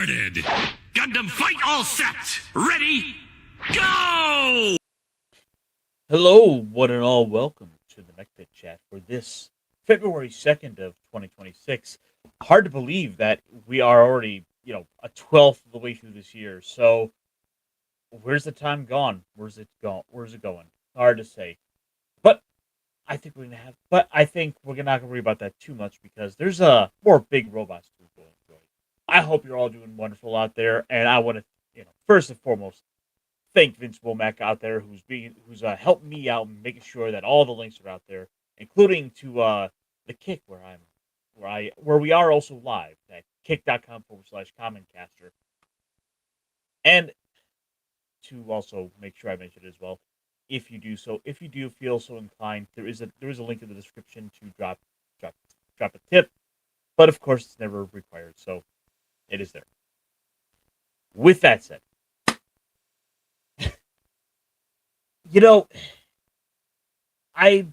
Gundam fight all set! Ready, go! Hello, one and all. Welcome to the Mechpit chat for this February 2nd of 2026. Hard to believe that we are already, a 12th of the way through this year. So, where's the time gone? Where's it going? Where's it going? Hard to say. But I think we're not going to worry about that too much because there's more big robots to enjoy. I hope you're all doing wonderful out there, and I want to, first and foremost, thank Vince Womack out there who's helped me out and making sure that all the links are out there, including to the Kick where we are also live at kick.com/commoncaster. And to also make sure I mention it as well, if you do feel so inclined, there is a link in the description to drop a tip, but of course it's never required, so it is there. With that said, I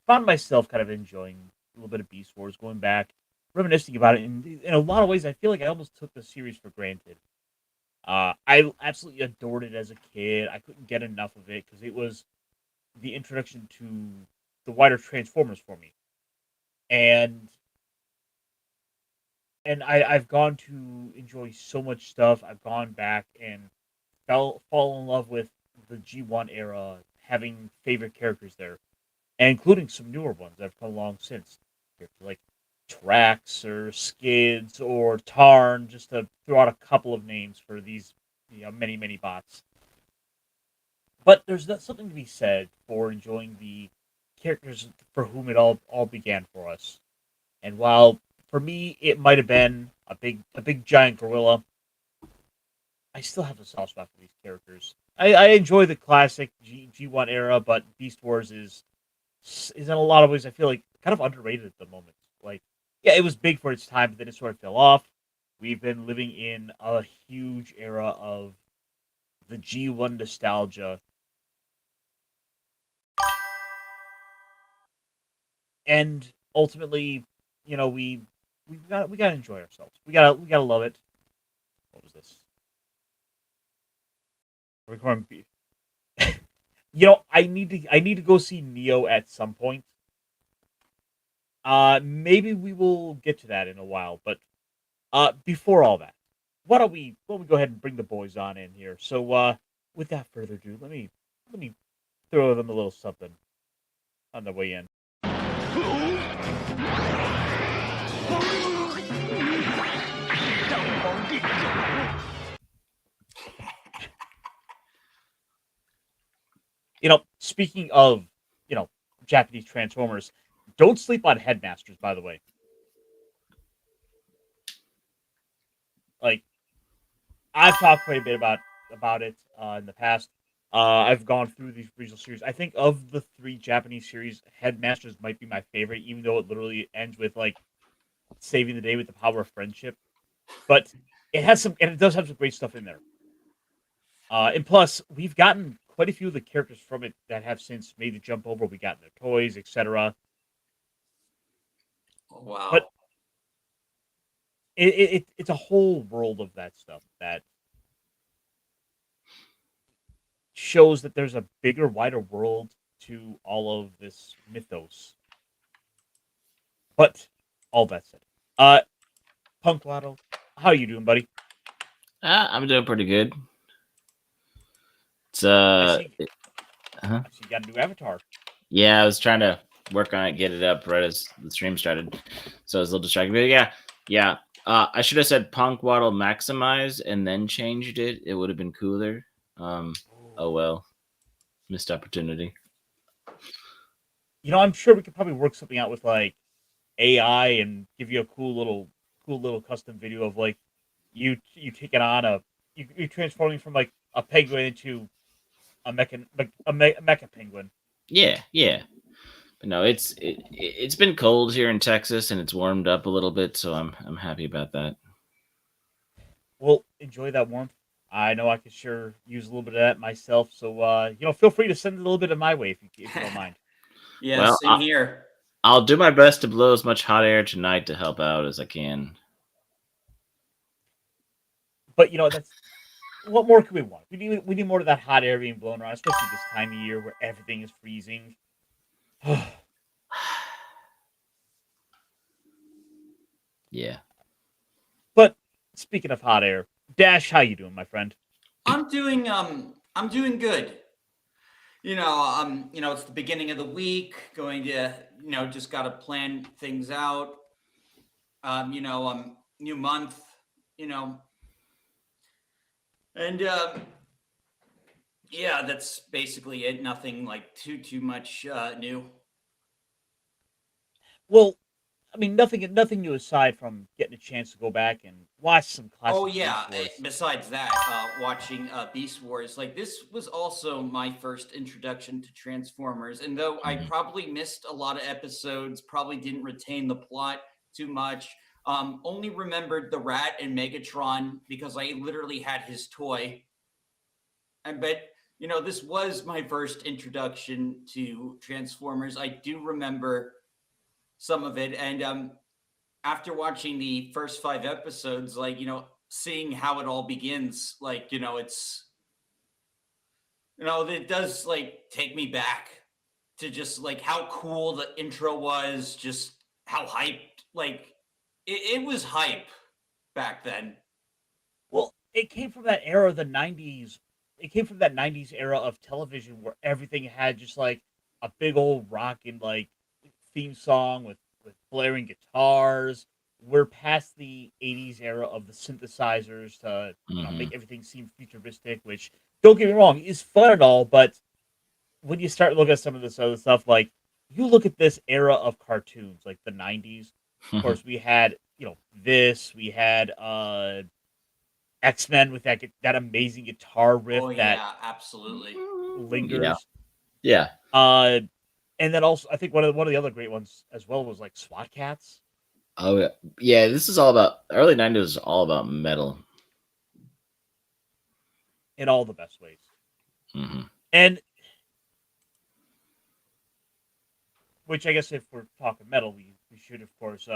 found myself kind of enjoying a little bit of Beast Wars, going back, reminiscing about it. In a lot of ways, I feel like I almost took the series for granted. I absolutely adored it as a kid. I couldn't get enough of it because it was the introduction to the wider Transformers for me. And I've gone to enjoy so much stuff. I've gone back and fall in love with the G1 era, having favorite characters there, and including some newer ones that have come along since, like Trax or Skids or Tarn, just to throw out a couple of names for these many bots. But there's something to be said for enjoying the characters for whom it all began for us. And while for me it might have been a big giant gorilla, I still have a soft spot for these characters. I enjoy the classic G1 era, but Beast Wars is in a lot of ways I feel like kind of underrated at the moment. Like, yeah, it was big for its time, but then it sort of fell off. We've been living in a huge era of the G1 nostalgia, and ultimately, we gotta enjoy ourselves. We gotta love it. What was this? Recording. I need to go see Neo at some point. Maybe we will get to that in a while, but before all that, why don't we go ahead and bring the boys on in here? So without further ado, let me throw them a little something on the way in. Speaking of, Japanese Transformers, don't sleep on Headmasters, by the way. Like, I've talked quite a bit about it in the past. I've gone through these regional series. I think of the three Japanese series, Headmasters might be my favorite, even though it literally ends with like saving the day with the power of friendship. But it does have some great stuff in there. And plus, we've gotten quite a few of the characters from it that have since made the jump over. We got their toys, etc. Wow. But it's a whole world of that stuff that shows that there's a bigger, wider world to all of this mythos. But all that said, Punkwaddle, how you doing, buddy? I'm doing pretty good. It's I see you got a new avatar. Yeah, I was trying to work on it, get it up right as the stream started, so I was a little distracted. But yeah. I should have said Punkwaddle maximize and then changed it. It would have been cooler. Oh well, missed opportunity. I'm sure we could probably work something out with like AI and give you a cool little custom video of like you taking on you transforming from like a penguin into a mecha penguin. Yeah. But no, it's been cold here in Texas and it's warmed up a little bit, so I'm happy about that. Well, enjoy that warmth. I know I could sure use a little bit of that myself, so feel free to send a little bit of my way if you don't mind. Yeah, Well, same here. I'll do my best to blow as much hot air tonight to help out as I can. But that's what more can we want? We need more of that hot air being blown around, especially this time of year where everything is freezing. Yeah. But speaking of hot air, Dash, how you doing, my friend? I'm doing good. It's the beginning of the week, going to, just got to plan things out. New month, you know, and yeah, that's basically it. Nothing like too much new. Well, I mean, nothing new aside from getting a chance to go back and watch some Oh classic Beast yeah. Wars. Besides that, watching Beast Wars, like this was also my first introduction to Transformers, and though I Mhm. probably missed a lot of episodes, probably didn't retain the plot too much. Only remembered the Rat and Megatron because I literally had his toy. And but this was my first introduction to Transformers. I do remember some of it, and after watching the first 5 episodes, like seeing how it all begins, like it's it does like take me back to just like how cool the intro was, just how hyped, like it was hype back then. Well, it came from that era of the '90s. It came from that '90s era of television where everything had just like a big old rockin' like theme song with blaring guitars. We're past the '80s era of the synthesizers to Mhm. make everything seem futuristic. Which, don't get me wrong, is fun and all, but when you start looking at some of this other stuff, like you look at this era of cartoons, like the '90s. Of course, we had we had X-Men with that amazing guitar riff Oh that yeah, absolutely. Yeah. lingers. Yeah. Uh, and then also I think one of the other great ones as well was like SWAT Cats Oh yeah. Yeah. This is all about early '90s. Was all about metal. in all the best ways. Hmm. And which I guess if we're talking metal, we should of course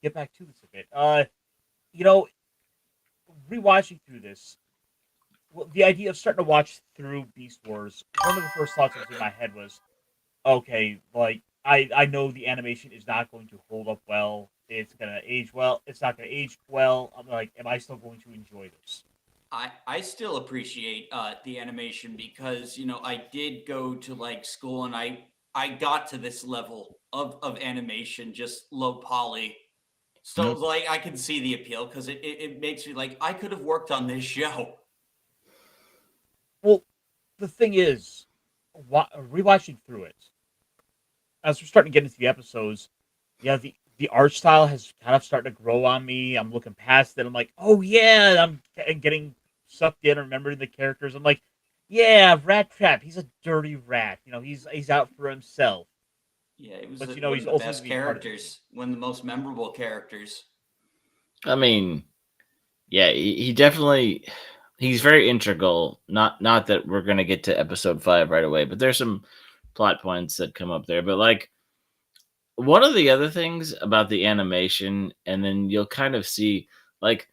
get back to this a bit. You know, rewatching through this, well, the idea of starting to watch through Beast Wars, one of the first thoughts that was in my head was, okay, like I know the animation is not going to hold up well. It's gonna age well. It's not gonna age well. I'm like, am I still going to enjoy this? I still appreciate the animation because I did go to like school and I got to this level of animation, just low poly. So Mhm. like I can see the appeal because it makes me like I could have worked on this show. Well, the thing is, rewatching through it as we're starting to get into the episodes, yeah, the art style has kind of started to grow on me. I'm looking past it. I'm like, oh yeah, getting sucked in, remembering the characters. I'm like, yeah, Rat Trap. He's a dirty rat. He's out for himself, Yeah, it was but one he's of the best ultimately part of the team. characters, one of the most memorable characters. I mean, yeah, he definitely he's very integral. Not that we're gonna get to episode 5 right away, but there's some plot points that come up there. But like one of the other things about the animation, and then you'll kind of see like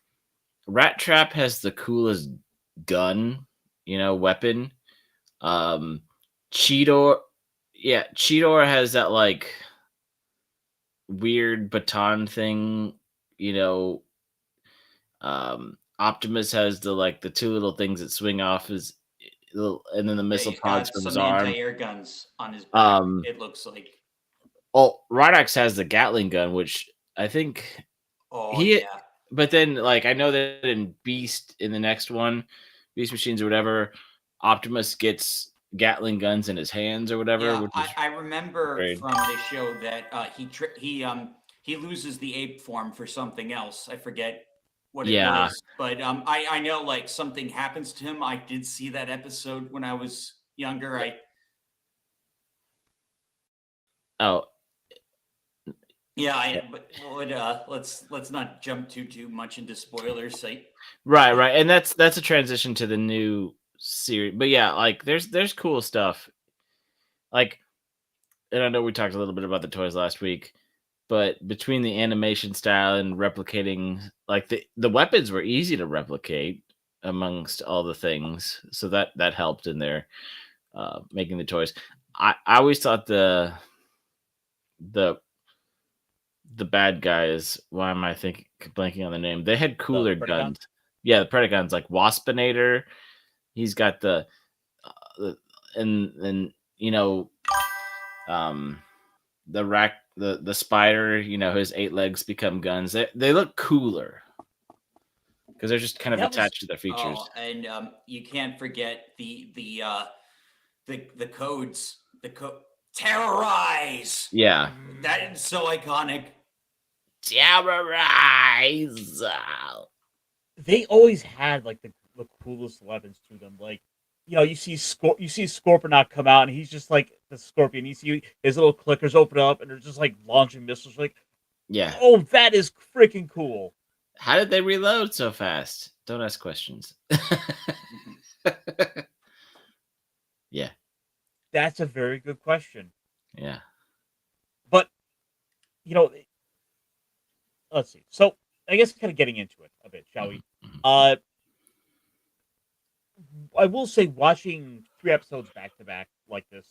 Rat Trap has the coolest gun, weapon. Um, Cheetor, yeah, Cheetor has that like weird baton thing. You know, Optimus has the two little things that swing off his, and then the Yeah, missile he's pods got from his some arm. anti-air guns on his back. Um, It looks like. well, Rydox has the Gatling gun, which I think Oh he. yeah, But then, like, I know that in Beast, in the next one, Beast Machines or whatever, Optimus gets Gatling guns in his hands or whatever, yeah. which I, is I remember great. from the show that he loses the ape form for something else. I forget what it Yeah. was, but I know like something happens to him. I did see that episode when I was younger. I Oh, Yeah, yeah. but let's not jump too much into spoilers. Like, Right, right, and that's a transition to the new series. But yeah, like there's cool stuff. Like, and I know we talked a little bit about the toys last week. but between the animation style and replicating, like the weapons were easy to replicate amongst all the things, so that helped in there making the toys. I always thought the the bad guys. Why am I thinking blanking on the name? They had cooler Predacons? guns. Yeah, the Predacons, like Waspinator. He's got the and you know the rack the spider. You know, his 8 legs become guns. They look cooler because they're just kind of That was attached to their features. Oh, and you can't forget the codes. Terrorize. Yeah, That is so iconic. terrorize. they always had like the coolest weapons to them. Like, you see Scorponok come out, and he's just like the Scorpion. You see his little clickers open up, and they're just like launching missiles. Like, Yeah. oh, that is freaking cool. How did they reload so fast? Don't ask questions. Yeah. That's a very good question. Yeah. But let's see. So I guess kind of getting into it a bit, shall we? Mhm. I will say, watching 3 episodes back to back like this,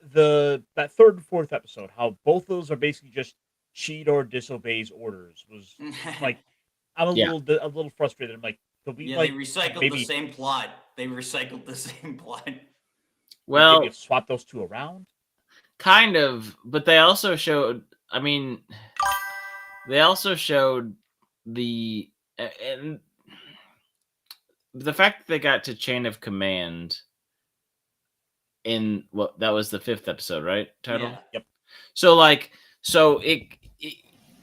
that third and fourth episode, how both those are basically just cheat or disobeys orders, was like, I'm Yeah. a little frustrated. I'm like, could we Yeah, like they recycled maybe the same plot. Well, maybe swap those two around? kind of, but they also showed. I mean, they also showed and the fact that they got to chain of command in what that was the 5th episode, right? Title. Yeah. Yep. So like, so it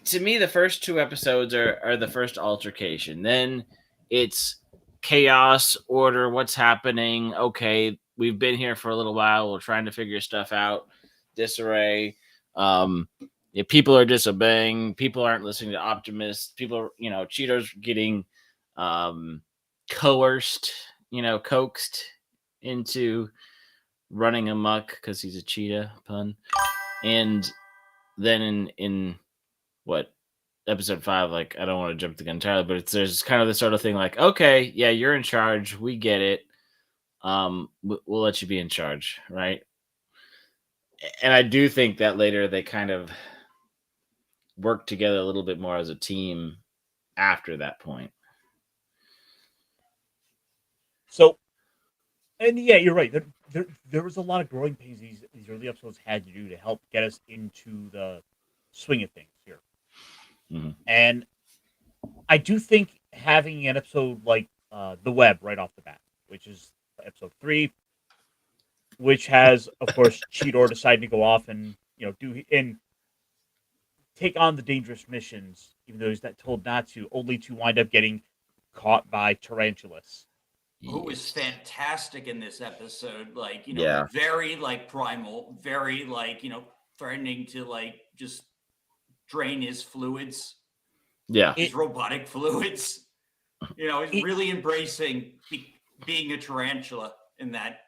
to me, the first 2 episodes are the first altercation. Then it's chaos, order, what's happening. Okay, we've been here for a little while. We're trying to figure stuff out. Disarray. If people are disobeying, people aren't listening to Optimus. People, cheaters getting coerced, coaxed into running amok because he's a cheetah pun. And then in what episode 5, like, I don't want to jump the gun entirely, but there's kind of this sort of thing like, okay, yeah, you're in charge, we get it, we'll let you be in charge, right? And I do think that later they kind of work together a little bit more as a team after that point. So, and yeah, you're right. There was a lot of growing pains these early episodes had to do to help get us into the swing of things here. Mhm. And I do think having an episode like The Web right off the bat, which is episode 3, which has, of course, Cheetor deciding to go off and do and take on the dangerous missions, even though he's not told not to, only to wind up getting caught by tarantulas. Who was fantastic in this episode. Like, Yeah. very like primal, very like, threatening to like just drain his fluids, Yeah. his robotic fluids. He's really embracing being a tarantula in that.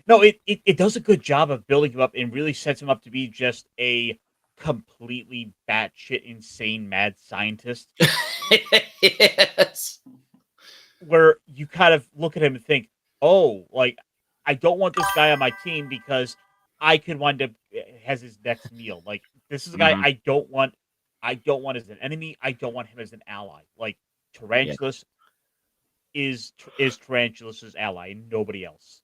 No, it does a good job of building him up and really sets him up to be just a completely batshit insane mad scientist. Yes. Where you kind of look at him and think, oh, like, I don't want this guy on my team because I could wind up as his next meal. Like, this is a guy Mhm. I don't want as an enemy. I don't want him as an ally. Like, Tarantulas is Tarantulas' ally and nobody else.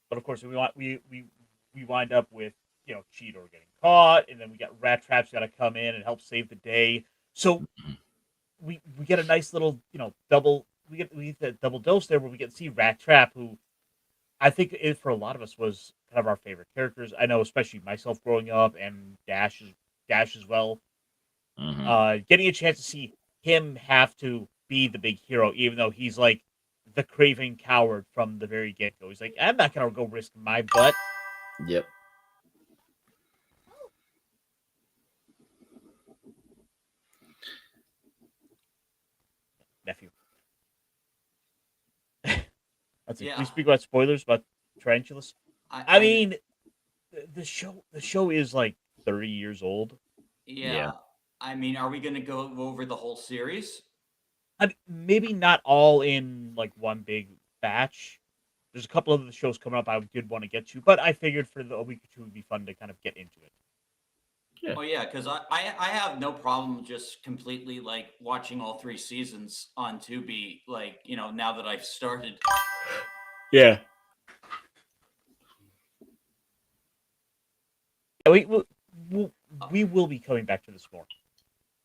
But of course, we wind up with Cheetor getting caught, and then we got Rat Trap's got to come in and help save the day. So we get a nice little double. We get the double dose there where we get to see Rat Trap, who I think for a lot of us was kind of our favorite characters. I know, especially myself growing up, and Dash as well. Mhm. Getting a chance to see him have to be the big hero, even though he's like the craven coward from the very get go. He's like, I'm not gonna go risk my butt. Yep. Nephew. Let's see. Yeah. We speak about spoilers, but Tarantulas. I, I I mean, the show is like 30 years old. yeah. I mean, are we going to go over the whole series? I mean, maybe not all in like one big batch. There's a couple of the shows coming up I did want to get to, but I figured for a week or two it would be fun to kind of get into it. Yeah. Oh yeah, because I have no problem just completely like watching all 3 seasons on Tubi. Like now that I've started. Yeah. Yeah, we will be coming back to this more.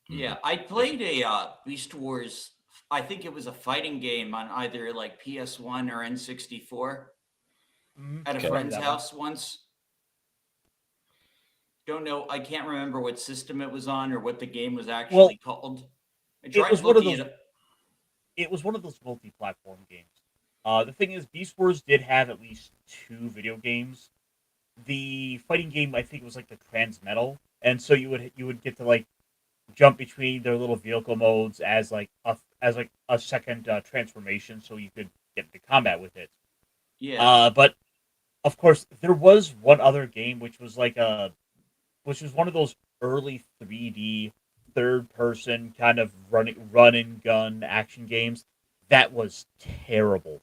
Yeah, I played a Beast Wars. I think it was a fighting game on either like PS1 or N64 at a Okay. friend's That one. house once. Don't know. I can't remember what system it was on or what the game was actually called. I It tried was one of looking those. it up. It was one of those multi-platform games. The thing is, Beast Wars did have at least 2 video games. The fighting game, I think, was like the Transmetal, and so you would get to like jump between their little vehicle modes as like a second transformation, so you could get into combat with it. Yeah. But of course, there was one other game which was one of those early 3D third person kind of run and gun action games that was terrible.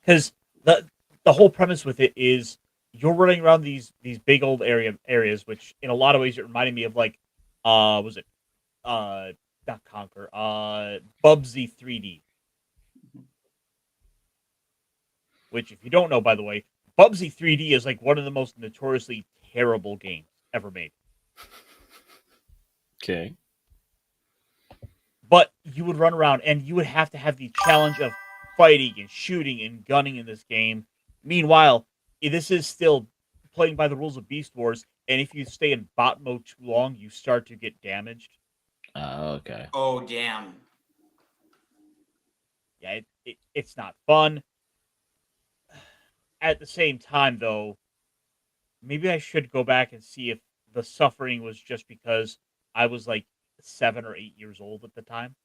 Because the whole premise with it is you're running around these big old areas, which in a lot of ways it reminded me of like was it not Conquer, Bubsy 3D. Which, if you don't know, by the way, Bubsy 3D is like one of the most notoriously terrible games ever made. Okay. But you would run around and you would have to have the challenge of fighting and shooting and gunning in this game. Meanwhile, this is still playing by the rules of Beast Wars, and if you stay in bot mode too long, you start to get damaged. Okay. Oh damn. Yeah, it's not fun. At the same time, though, maybe I should go back and see if the suffering was just because I was like 7 or 8 years old at the time.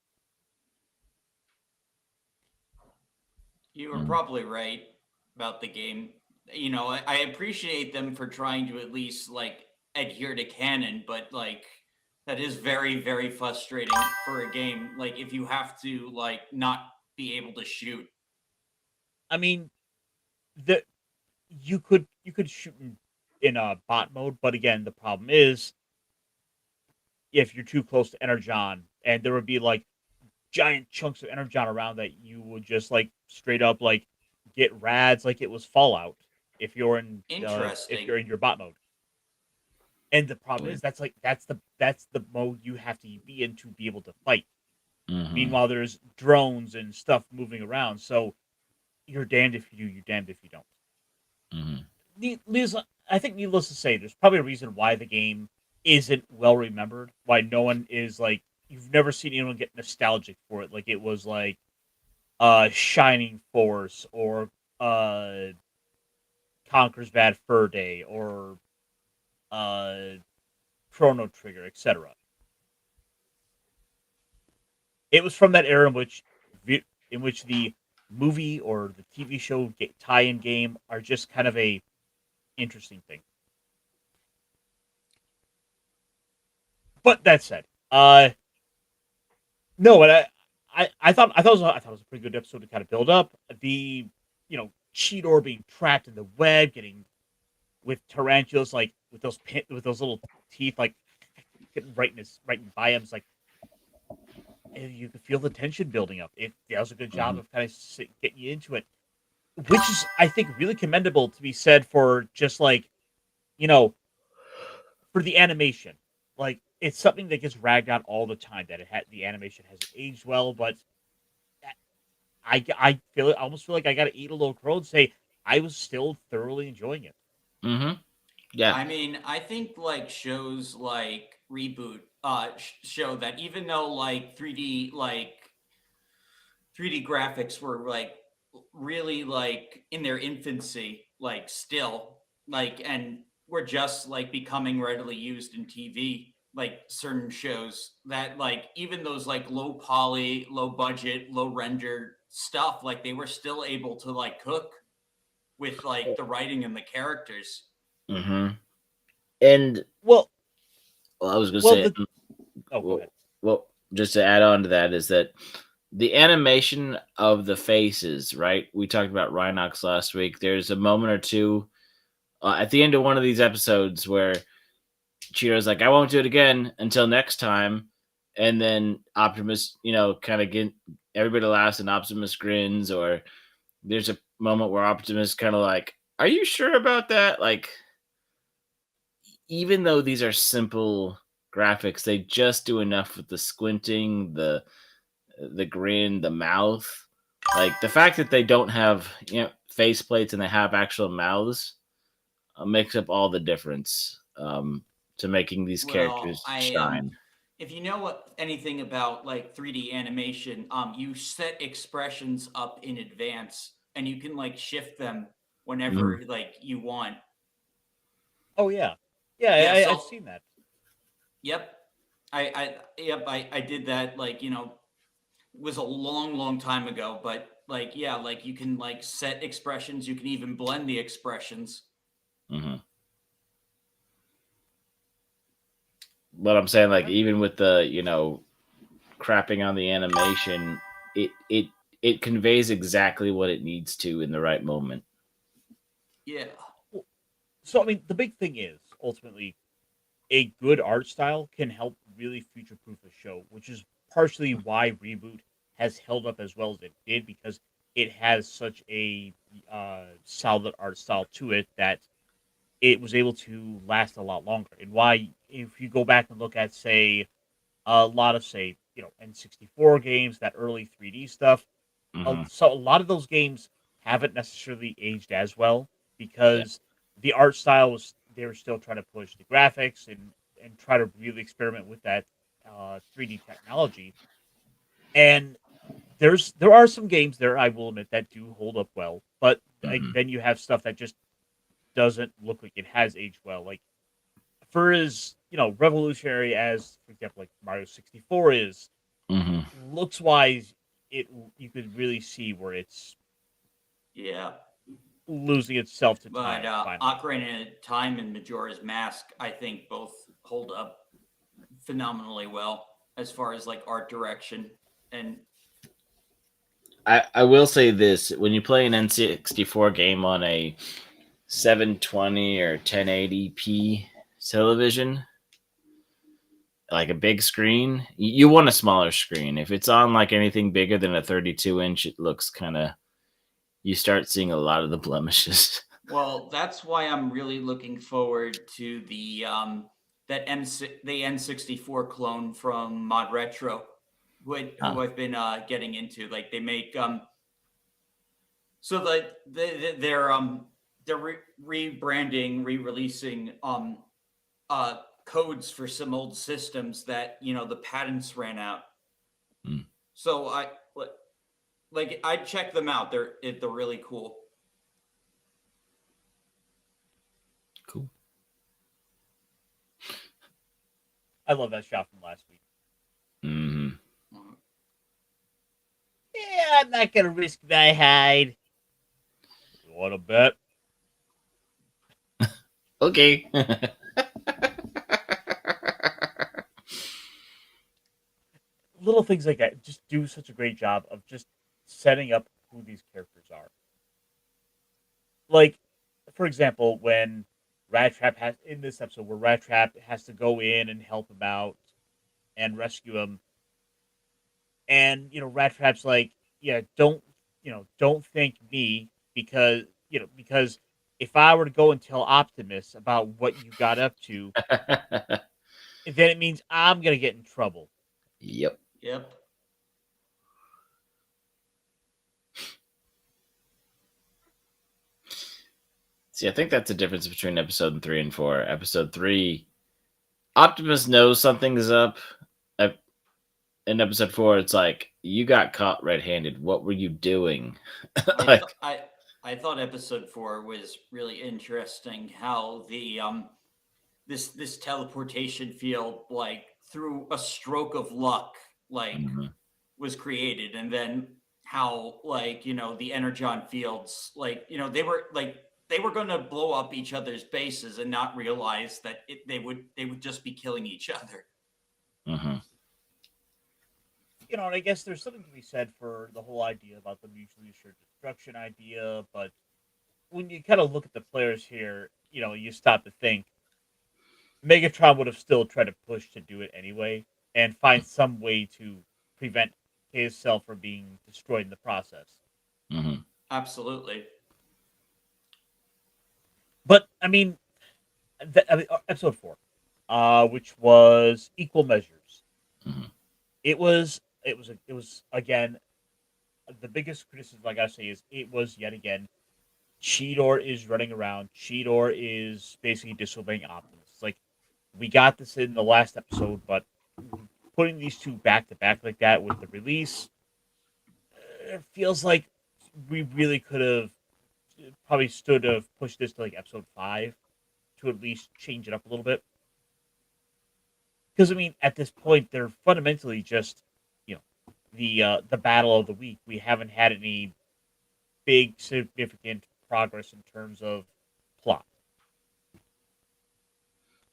You were Mm. probably right about the game. I appreciate them for trying to at least like adhere to canon, but like that is very, very frustrating for a game. Like if you have to like not be able to shoot. I mean, the you could shoot in a bot mode, but again, the problem is if you're too close to Energon, and there would be like giant chunks of Energon around that you would just like straight up like get rads like it was Fallout if Interesting. you're in your bot mode. And the problem Weird. is that's the mode you have to be in to be able to fight. Mhm. Meanwhile, there's drones and stuff moving around, so you're damned if you do, you're damned if you don't. Mhm. I think needless to say, there's probably a reason why the game isn't well remembered. Why no one is like you've never seen anyone get nostalgic for it, like it was like Shining Force or uh Conker's Bad Fur Day or uh Chrono Trigger, etc. It was from that era in which the movie or the TV show tie-in game are just kind of a interesting thing. But that said, no, but I thought it was a pretty good episode to kind of build up the Cheetor being trapped in the web, getting with tarantulas like with those little teeth like getting right by him. It's like you could feel the tension building up. It does a good job of kind of getting you into it, which is I think really commendable to be said for just like you know for the animation. Like it's something that gets ragged on all the time that the animation hasn't aged well, but I feel I almost feel like I got to eat a little crow and say I was still thoroughly enjoying it. Mhm. Yeah. I mean, I think like shows like Reboot show that even though like 3D graphics were like really like in their infancy, like still like and were just like becoming readily used in TV, like certain shows that like even those like low poly, low budget, low render stuff. Like they were still able to like cook with like the writing and the characters. Mm-hmm. And Well, I was gonna well, say, go ahead. well, just to add on to that is that the animation of the faces, right? We talked about Rhinox last week. There's a moment or two at the end of one of these episodes where Cheeto's like, "I won't do it again until next time," and then Optimus, kind of get everybody laughs and Optimus grins. Or there's a moment where Optimus kind of like, "Are you sure about that?" Like, even though these are simple graphics, they just do enough with the squinting, the grin, the mouth. Like the fact that they don't have face plates and they have actual mouths makes up all the difference to making these Well, characters shine. if you know anything about like 3D animation, you set expressions up in advance and you can like shift them Mhm. whenever like you want. Oh yeah, yeah. Yeah, I've so seen that. yep. I did that like, was a long time ago, but like yeah, like you can like set expressions, you can even blend the expressions. Mhm. But I'm saying, like, even with the crapping on the animation, it conveys exactly what it needs to in the right moment. Yeah. So I mean, the big thing is ultimately a good art style can help really future proof a show, which is partially why Reboot has held up as well as it did, because it has such a solid art style to it that it was able to last a lot longer. And why, if you go back and look at, say, a lot of, say, N64 games, that early 3D stuff, Hmm. so a lot of those games haven't necessarily aged as well Yeah. because the art style was, they were still trying to push the graphics and try to really experiment with that 3D technology. And there are some games there, I will admit, that do hold up well, but like, Hmm. then you have stuff that just doesn't look like it has aged well. Like, for as revolutionary as, for example, like Mario 64 is, Hmm. looks wise, it you could really see where it's Yeah. losing itself to But time finally. Ocarina of Time and Majora's Mask, I think both hold up phenomenally well as far as like art direction. And I will say this: when you play an N64 game on a 720 or 1080p television, like a big screen, you want a smaller screen. If it's on like anything bigger than a 32-inch, it looks kind of, you start seeing a lot of the blemishes. well, that's why I'm really looking forward to the the N64 clone from Mod Retro, who Huh. I've been getting into. Like they make so like they're rebranding, re-releasing codes for some old systems that the patents ran out. Hmm. So I check them out. They're really cool. Cool. I love that shot from last week. Hmm. Mm. Yeah, I'm not gonna risk my hide. You want to bet? Okay. Little things like that just do such a great job of just setting up who these characters are. Like, for example, when Rat Trap has in this episode where Rat Trap has to go in and help him out and rescue him, and Rat Trap's like, yeah, don't thank me, because if I were to go and tell Optimus about what you got up to, then it means I'm gonna get in trouble. Yep. Yep. See, I think that's the difference between episode 3 and 4. Episode 3, Optimus knows something is up. Ep- In episode 4, it's like, you got caught red-handed. What were you doing? I th- Like, I I thought episode 4 was really interesting. How the this teleportation field, like through a stroke of luck, like mhm. was created, and then how the energon fields, they were going to blow up each other's bases and not realize that they would just be killing each other. Mm-hmm. And I guess there's something to be said for the whole idea about the mutually assured destruction idea, but when you kind of look at the players here, you stop to think Megatron would have still tried to push to do it anyway and find some way to prevent his self from being destroyed in the process. Mm-hmm. Absolutely. But I mean, episode 4, which was Equal Measures. Mm-hmm. It was again the biggest criticism I gotta say is it was yet again Cheetor is running around. Cheetor is basically disobeying Optimus. Like, we got this in the last episode, but putting these two back to back like that with the release, it feels like we really could have probably stood to have pushed this to like episode 5 to at least change it up a little bit. Because I mean, at this point, they're fundamentally just the battle of the week. We haven't had any big significant progress in terms of plot.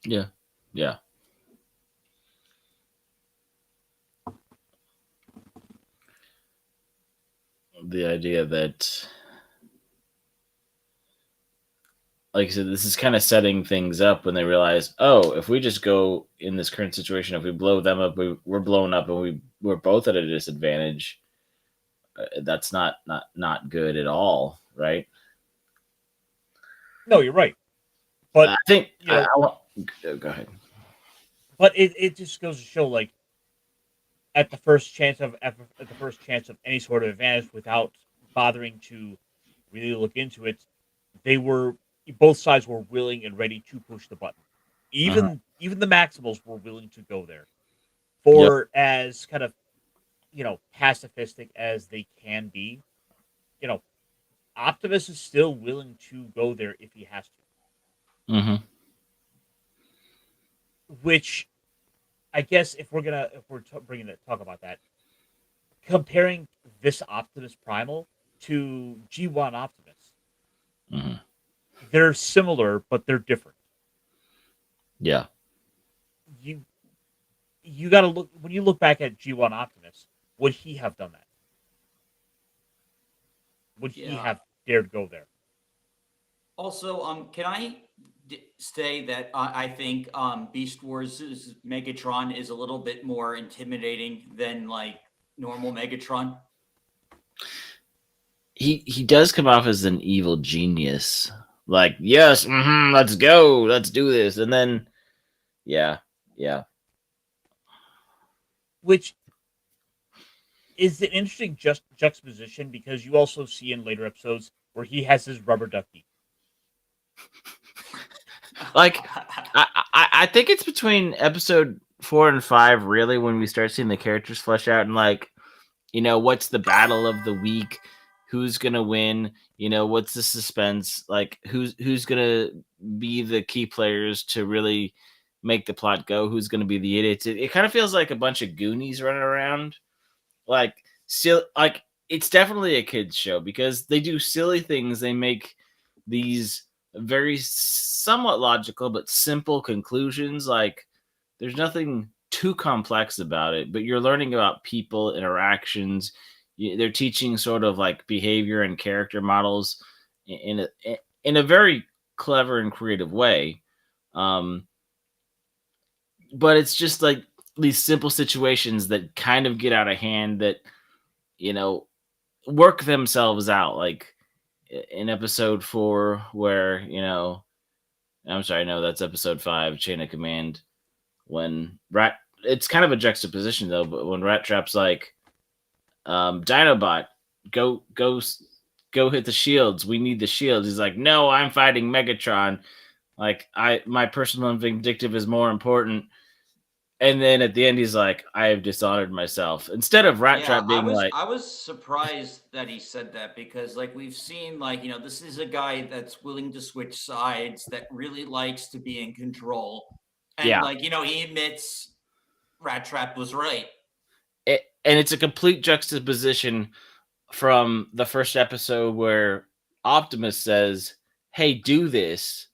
Yeah. The idea that, like I said, this is kind of setting things up when they realize, oh, if we just go in this current situation, if we blow them up, we're blown up, and we're both at a disadvantage. That's not good at all, right? No, you're right. But I think I want. Go ahead. But it just goes to show, like, at the first chance of any sort of advantage, without bothering to really look into it, both sides were willing and ready to push the button. Even the Maximals were willing to go there for as kind of pacifistic as they can be. Optimus is still willing to go there if he has to. Mm-hmm. Which, I guess, if we're talk about that, comparing this Optimus Primal to G1 Optimus, Mm-hmm. they're similar, but they're different. Yeah. You got to look, when you look back at G1 Optimus, would he have done that? Would he have dared go there? Also, can I say that I think Beast Wars' Megatron is a little bit more intimidating than like normal Megatron? He does come off as an evil genius. Like, yes, let's go, let's do this, and then, yeah. Which is an interesting juxtaposition, because you also see in later episodes where he has his rubber ducky. Like, I think it's between episode 4 and 5, really, when we start seeing the characters flesh out, and like, what's the battle of the week? Who's gonna win? What's the suspense? Like, who's gonna be the key players to really make the plot go? Who's gonna be the idiots? It kind of feels like a bunch of Goonies running around. Like, still, like, it's definitely a kids show because they do silly things. They make these very somewhat logical but simple conclusions. Like, there's nothing too complex about it, but you're learning about people, interactions. They're teaching sort of like behavior and character models in a very clever and creative way. But it's just like these simple situations that kind of get out of hand that, work themselves out. Like in episode 4 where, I'm sorry, no, that's episode 5, Chain of Command, when it's kind of a juxtaposition though, but when Rat Trap's like, Dinobot, go hit the shields. We need the shields. He's like, no, I'm fighting Megatron. Like, my personal and vindictive is more important. And then at the end, he's like, I have dishonored myself. Instead of Rat Trap being I was surprised that he said that, because like we've seen, like, this is a guy that's willing to switch sides, that really likes to be in control. And like, he admits Rat Trap was right. And it's a complete juxtaposition from the first episode where Optimus says, "Hey, do this,"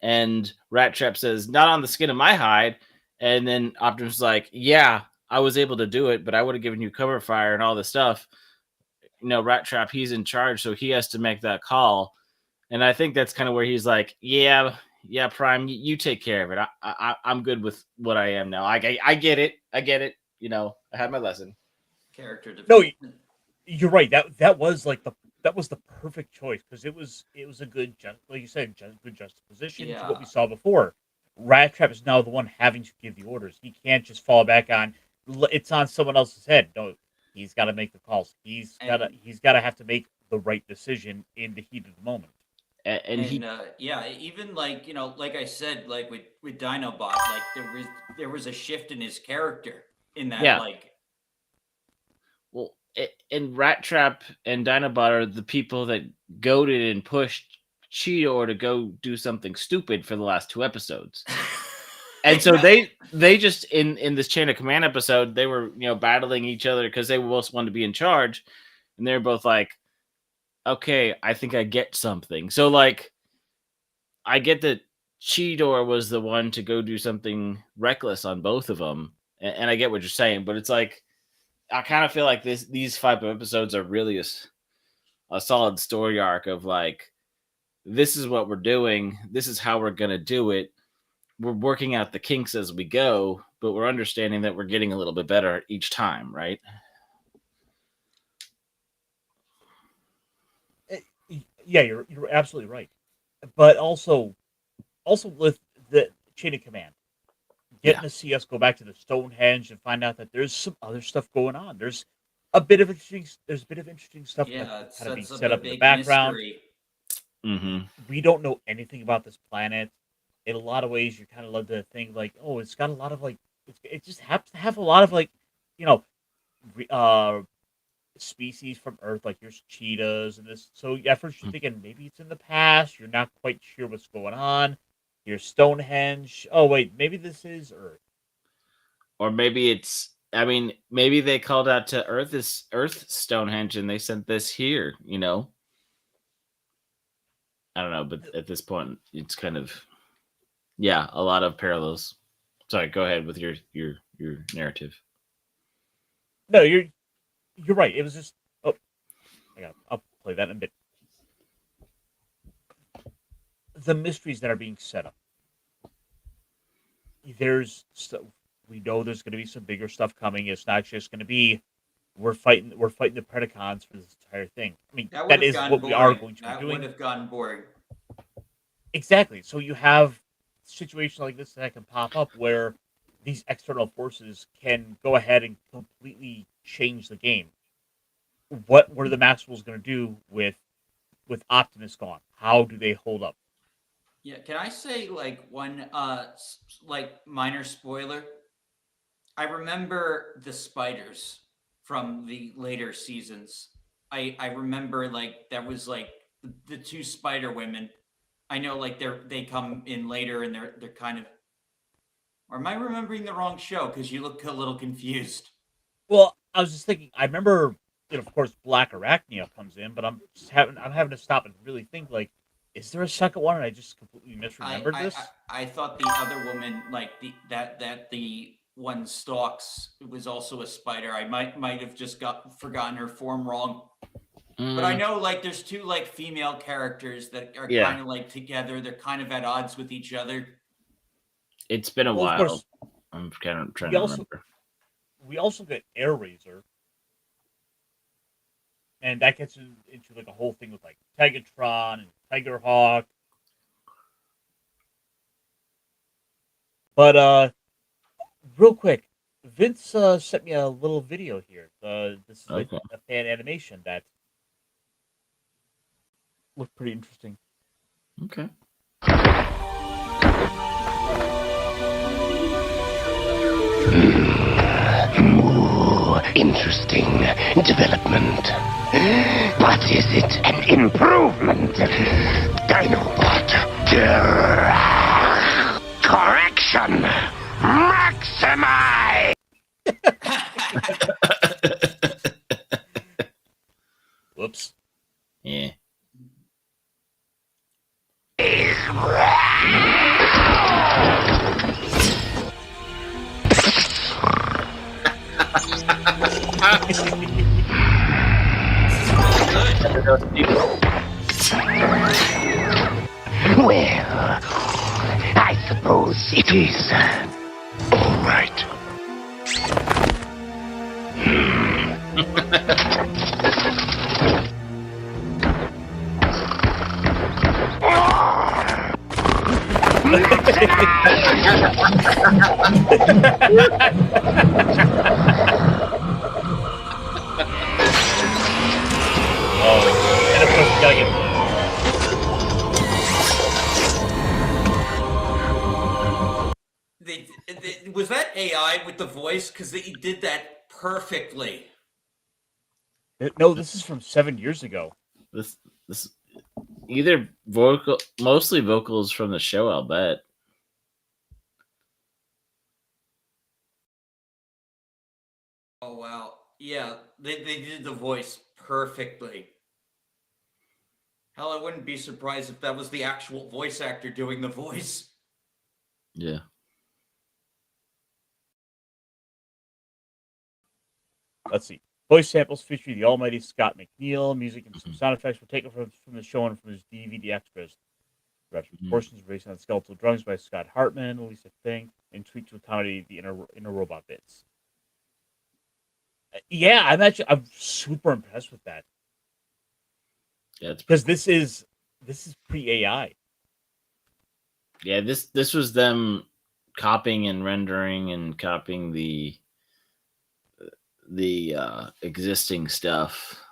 and Rat Trap says, "Not on the skin of my hide," and then Optimus is like, "Yeah, I was able to do it, but I would have given you cover fire and all this stuff." Rat Trap, he's in charge, so he has to make that call. And I think that's kind of where he's like, yeah, Prime, you take care of it. I'm good with what I am now. I get it. I had my lesson. Character No, development. you're right. That was the perfect choice because it was a good, like you said, good juxtaposition to what we saw before. Rat Trap is now the one having to give the orders. He can't just fall back on it's on someone else's head. No, he's got to make the calls. He's got to have to make the right decision in the heat of the moment. And even like like I said, like with Dinobot, like there was a shift in his character in that. Well, and Rat Trap and Dinobot are the people that goaded and pushed Cheetor to go do something stupid for the last 2 episodes. And so they just in this Chain of Command episode, they were battling each other because they both wanted to be in charge, and they were both like, okay, I think I get something. So like, I get that Cheetor was the one to go do something reckless on both of them, and I get what you're saying, but it's like, I kind of feel like these 5 episodes are really a solid story arc of like, this is what we're doing, this is how we're gonna do it. We're working out the kinks as we go, but we're understanding that we're getting a little bit better each time, right? Yeah, you're absolutely right. But also with the Chain of Command, getting to see us go back to the Stonehenge and find out that there's some other stuff going on. There's a bit of interesting stuff kind of being set up in the background. Mm-hmm. We don't know anything about this planet. In a lot of ways, you're kind of led to think like, oh, it's got a lot of like, it just happens to have a lot of like, species from Earth, like there's cheetahs and this. So at first you're thinking maybe it's in the past. You're not quite sure what's going on. Here's Stonehenge. Oh wait, maybe this is Earth. Or maybe it's. I mean, maybe they called out to Earth Stonehenge and they sent this here. I don't know, but at this point, it's kind of. Yeah, a lot of parallels. Sorry, go ahead with your narrative. No, you're right. It was just I'll play that in a bit. The mysteries that are being set up. We know there's going to be some bigger stuff coming. It's not just going to be we're fighting the Predacons for this entire thing. I mean, that is what we are going to be doing. That would have gotten boring. Exactly. So you have situations like this that can pop up where these external forces can go ahead and completely change the game. What were the Maxwells going to do with Optimus gone? How do they hold up? Yeah, can I say like one like minor spoiler? I remember the spiders from the later seasons. I remember like that was like the 2 spider women. I know like they come in later and they're kind of. Or am I remembering the wrong show? Because you look a little confused. Well, I was just thinking. I remember, of course, Black Arachnia comes in, but I'm having to stop and really think. Like, is there a second one? And I just completely misremembered this. I thought the other woman, like that the one stalks, was also a spider. I might have just forgotten her form wrong. But I know like there's 2 like female characters that are kind of like together. They're kind of at odds with each other. It's been a while. I'm kind of trying to remember. We also get Air Razor, and that gets into like a whole thing with like Tigatron and Tigerhawk. But real quick, Vince sent me a little video here. This is like a fan animation that looked pretty interesting. Okay. Interesting development. But is it an improvement? Dinobot. Correction. Maximize. Well, I suppose it is. All right. Oh, and of course we gotta get. Was that AI with the voice? Because they did that perfectly. No, this is from 7 years ago. This either mostly vocals from the show, I'll bet. Oh wow, yeah, they did the voice perfectly. Hell, I wouldn't be surprised if that was the actual voice actor doing the voice. Yeah. Let's see. Voice samples featuring the almighty Scott McNeil. Music and some sound effects were taken from the show and from his DVD extras. Portions were based on skeletal drums by Scott Hartman, Lisa Fink, and tweaked to accommodate the inner robot bits. Yeah, I'm super impressed with that. Yeah, it's because this is pre-AI. Yeah, this was them copying and rendering and copying the existing stuff.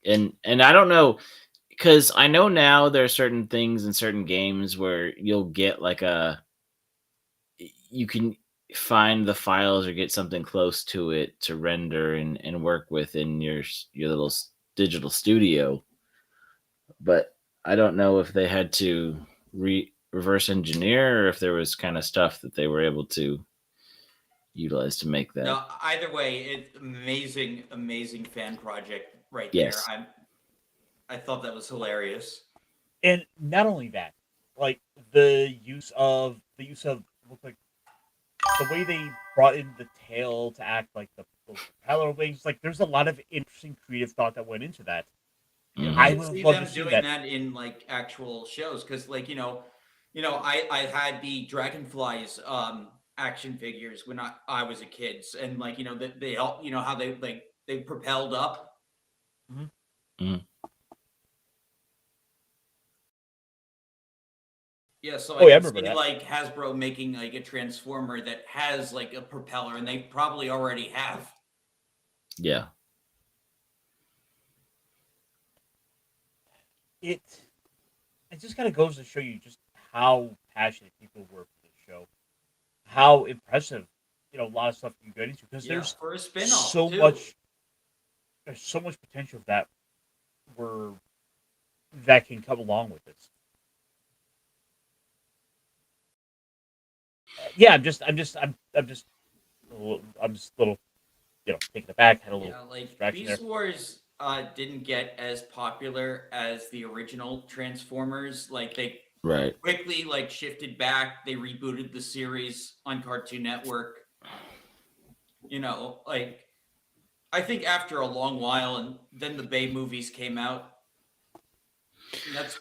And I don't know, because I know now there are certain things in certain games where you'll get you can find the files or get something close to it to render and work with in your little digital studio. But I don't know if they had to reverse engineer or if there was kind of stuff that they were able to utilize to make that. No, either way, it's amazing fan project right Yes. there. I thought that was hilarious. And not only that, like the use of look like the way they brought in the tail to act like the propeller wings. Like there's a lot of interesting creative thought that went into that. Mhm. I I would have see loved them to see doing that. that in like actual shows because, like I had the Dragonflies action figures when I was a kid, and like they help how they propelled up. Mhm. Yeah, so Oh, I yeah, I can remember see that. like Hasbro making like a transformer that has like a propeller, and they probably already have. Yeah. It just kind of goes to show you just how passionate people were for this show, how impressive a lot of stuff you get into because Yeah, there's for a spin-off so too. much potential that can come along with this. Yeah, I'm just a little taken aback. Had a little Yeah, like distraction there. Beast Wars didn't get as popular as the original Transformers. Like they Right. quickly like shifted back. They rebooted the series on Cartoon Network. Like I think after a long while, and then the Bay movies came out. And that's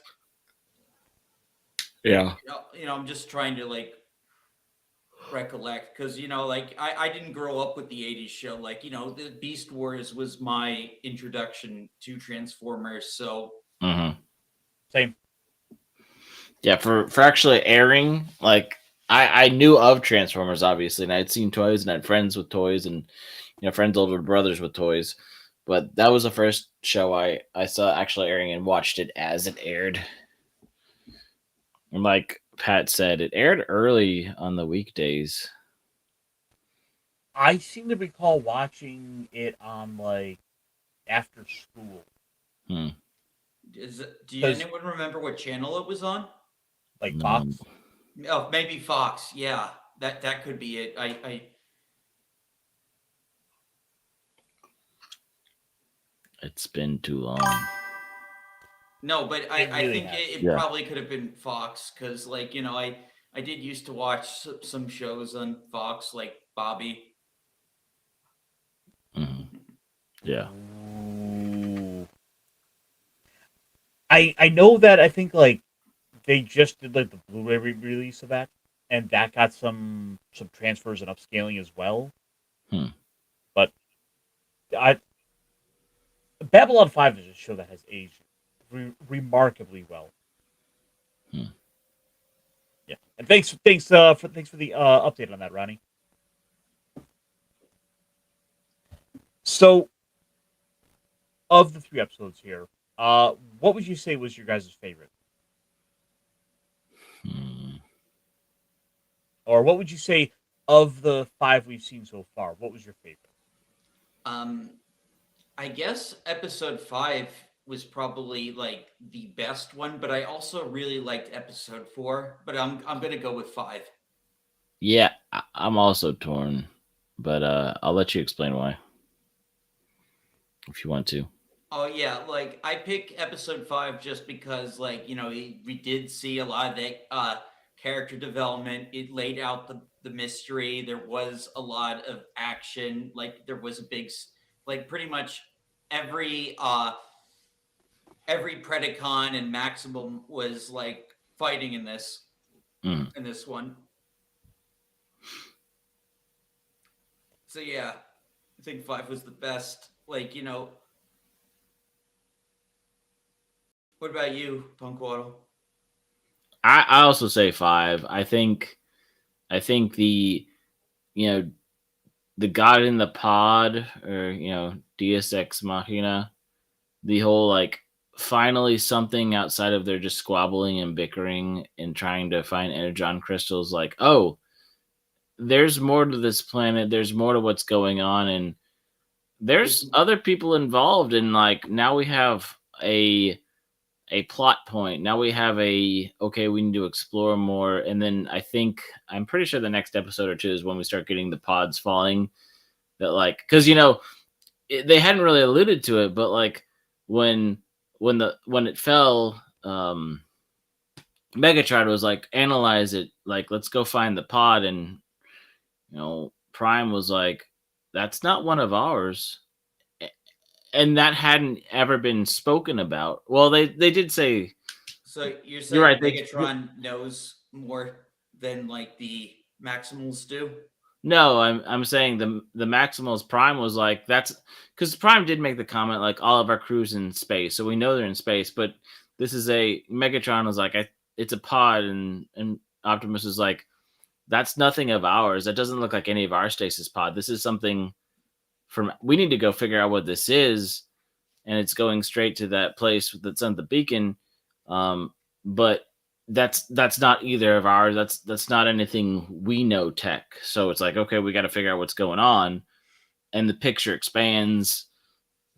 Yeah. I'm just trying to like recollect because like I didn't grow up with the 80s show. Like the Beast Wars was my introduction to Transformers. So Mm-hmm. Same. Yeah, for actually airing, like I knew of Transformers obviously, and I'd seen toys and I had friends with toys and friends' older brothers with toys. But that was the first show I saw actually airing and watched it as it aired. And like Pat said, it aired early on the weekdays. I seem to recall watching it on like after school. Do anyone remember what channel it was on? Like No. Fox. Oh, maybe Fox. Yeah, that could be it. It's been too long. No, but I really think has. it Yeah. probably could have been Fox because, like, I did used to watch some shows on Fox, like Bobby. Yeah. Ooh. I know that I think like they just did like the Blu-ray release of that, and that got some transfers and upscaling as well. Hmm. But I Babylon 5 is a show that has aged remarkably well. Hmm. Yeah, and thanks for the update on that, Ronnie. So, of the 3 episodes here, what would you say was your guys' favorite, Hmm. or what would you say of the 5 we've seen so far? What was your favorite? I guess episode 5 was probably like the best one, but I also really liked episode 4. But I'm gonna go with 5. Yeah, I'm also torn, but I'll let you explain why if you want to. Oh yeah, like I pick episode 5 just because, like, we did see a lot of the character development. It laid out the mystery. There was a lot of action. Like there was a like pretty much every every Predacon and Maximum was like fighting in this Mm. one. So yeah, I think 5 was the best. Like, what about you, Punkwaddle? I also say 5. I think the the God in the Pod, or Deus Ex Machina, the whole like finally something outside of their just squabbling and bickering and trying to find energon crystals, like, oh, there's more to this planet, there's more to what's going on, and there's other people involved, and like now we have a plot point. Now we have okay, we need to explore more. And then I'm pretty sure the next episode or two is when we start getting the pods falling. That, like, because they hadn't really alluded to it, but like when it fell, Megatron was like, analyze it, like, let's go find the pod, and Prime was like, that's not one of ours. And that hadn't ever been spoken about. Well, they did say. So you're You're saying right. Megatron knows more than like the Maximals do? No, I'm saying the Maximals Prime was like, that's because Prime did make the comment like, all of our crew's in space, so we know they're in space. But this is Megatron was like, it's a pod, and Optimus is like, that's nothing of ours. That doesn't look like any of our stasis pod. This is something from. We need to go figure out what this is, and it's going straight to that place that's on the beacon. But that's not either of ours. That's not anything we know tech. So it's like, okay, we got to figure out what's going on, and the picture expands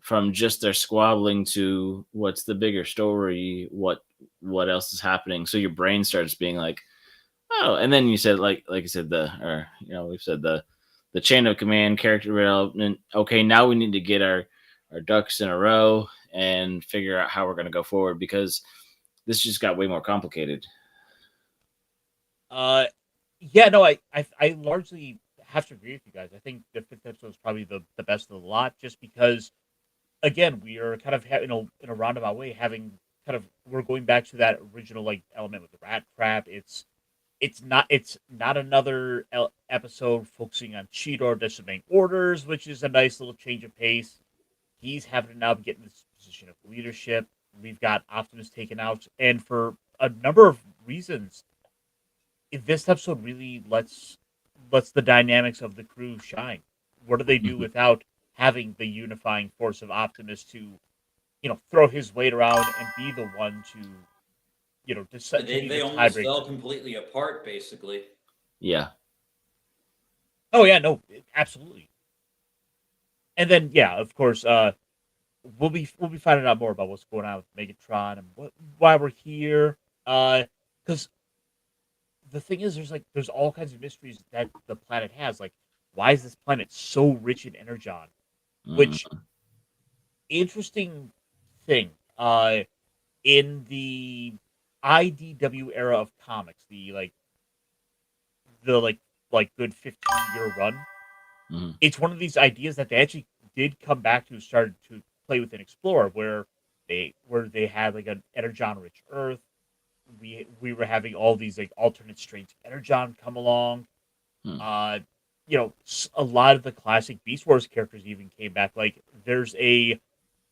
from just their squabbling to what's the bigger story, what else is happening. So your brain starts being like, oh, and then you said like you said we've said the chain of command, character development. Okay, now we need to get our ducks in a row and figure out how we're going to go forward, because this just got way more complicated. Yeah, no, I largely have to agree with you guys. I think the 5th episode is probably the best of the lot, just because, again, we are kind of in a roundabout way we're going back to that original like element with the rat trap. It's not another episode focusing on Cheetor disobeying orders, which is a nice little change of pace. He's having to now get in this position of leadership. We've got Optimus taken out, and for a number of reasons, this episode really lets the dynamics of the crew shine. What do they do without having the unifying force of Optimus to, throw his weight around and be the one to, decide to be They the almost tiebreaker? fell completely apart, basically. Yeah. Oh yeah, no, absolutely. And then yeah, of course, we'll be finding out more about what's going on with Megatron and why we're here. Because the thing is, there's all kinds of mysteries that the planet has. Like, why is this planet so rich in energon? Which interesting thing. In the IDW era of comics, the good 15-year run, Mm-hmm. it's one of these ideas that they actually did come back to start to play with and explore where they had like an energon rich Earth. We were having all these like alternate strains of energon come along. Hmm. A lot of the classic Beast Wars characters even came back. Like there's a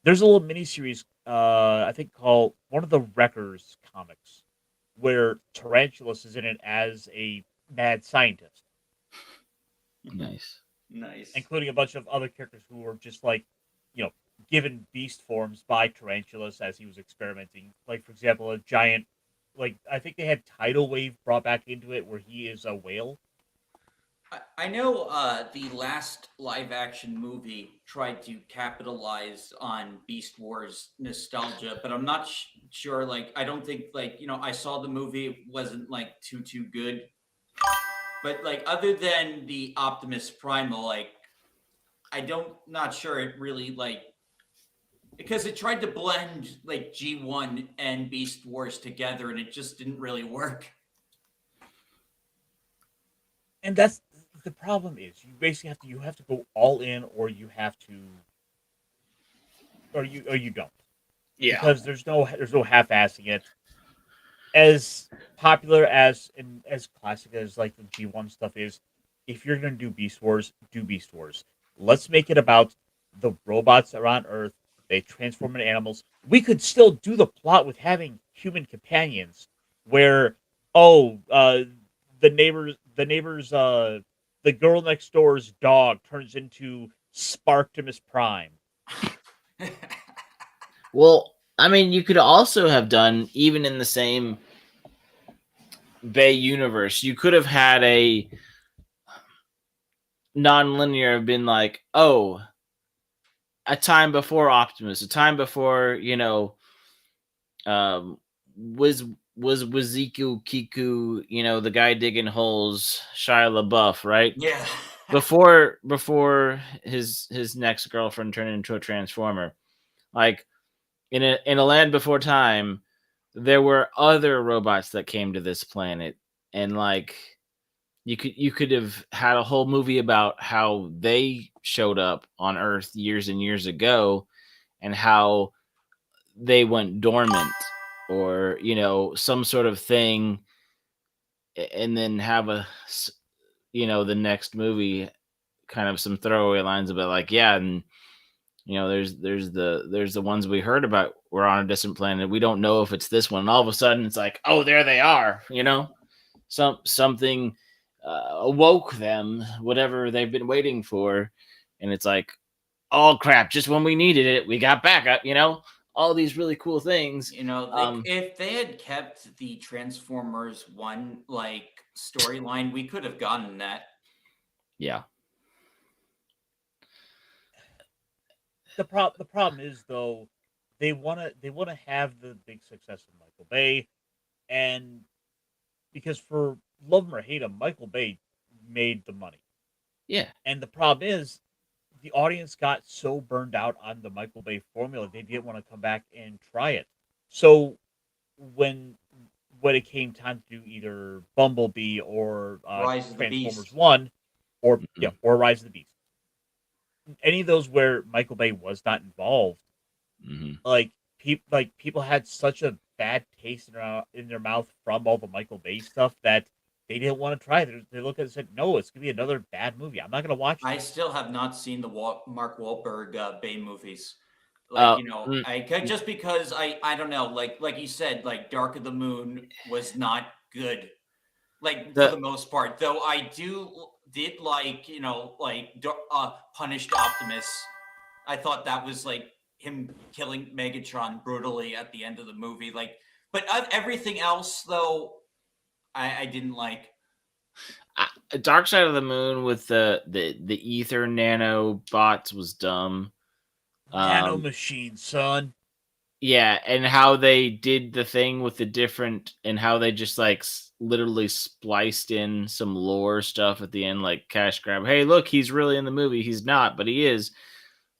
little mini series, I think called one of the Wreckers comics, where Tarantulas is in it as a mad scientist, Nice. Nice. including a bunch of other characters who were just like, you know, given beast forms by Tarantulas as he was experimenting. Like, for example, a giant, like, I think they had Tidal Wave brought back into it where he is a whale. I know the last live action movie tried to capitalize on Beast Wars nostalgia, but I'm not sure. Like, I don't think, like, I saw the movie, it wasn't like too good. But like, other than the Optimus Primal, like, not sure it really like, because it tried to blend like G1 and Beast Wars together, and it just didn't really work. And that's the problem is you basically have to go all in, or you have to, or you don't, because there's no half-assing it. As popular and as classic as like the G1 stuff is, if you're gonna do Beast Wars, do Beast Wars. Let's make it about the robots that are on Earth. They transform into animals. We could still do the plot with having human companions, where the girl next door's dog turns into Spartimus Prime. Well, I mean, you could also have done, even in the same Bay universe, you could have had a non-linear been like, oh, a time before Optimus, a time before, was Waziku Kiku, the guy digging holes, Shia LaBeouf, right? Yeah. Before his next girlfriend turned into a transformer. Like, in a land before time, there were other robots that came to this planet, and like you could have had a whole movie about how they showed up on Earth years and years ago, and how they went dormant, or some sort of thing, and then have the next movie kind of some throwaway lines about like, yeah, and there's the ones we heard about were on a distant planet. We don't know if it's this one. And all of a sudden, it's like, oh, there they are. Something awoke them, whatever they've been waiting for, and it's like, oh crap! Just when we needed it, we got back up. All these really cool things. If they had kept the Transformers 1 like storyline, we could have gotten that. Yeah. The problem is though, they wanna have the big success of Michael Bay, and because for love him or hate him, Michael Bay made the money. Yeah. And the problem is, the audience got so burned out on the Michael Bay formula, they didn't want to come back and try it. So when it came time to do either Bumblebee or Rise of the Transformers Beast. 1, or Mhm. or Rise of the Beast, any of those where Michael Bay was not involved, Mm-hmm. people had such a bad taste in their mouth from all the Michael Bay stuff that they didn't want to try it. They looked at it and said, "No, it's gonna be another bad movie. I'm not gonna watch I this." still have not seen the Mark Wahlberg Bay movies. Oh, Just because I don't know, like you said, like Dark of the Moon was not good, like for the most part. Though I did like Punished Optimus. I thought that was like him killing Megatron brutally at the end of the movie. Like, but everything else though, I didn't like. Dark Side of the Moon with the ether nano bots was dumb. Nano machine, son. Yeah, and how they did the thing with the different, and how they just like literally spliced in some lore stuff at the end, like cash grab. Hey, look, he's really in the movie. He's not, but he is.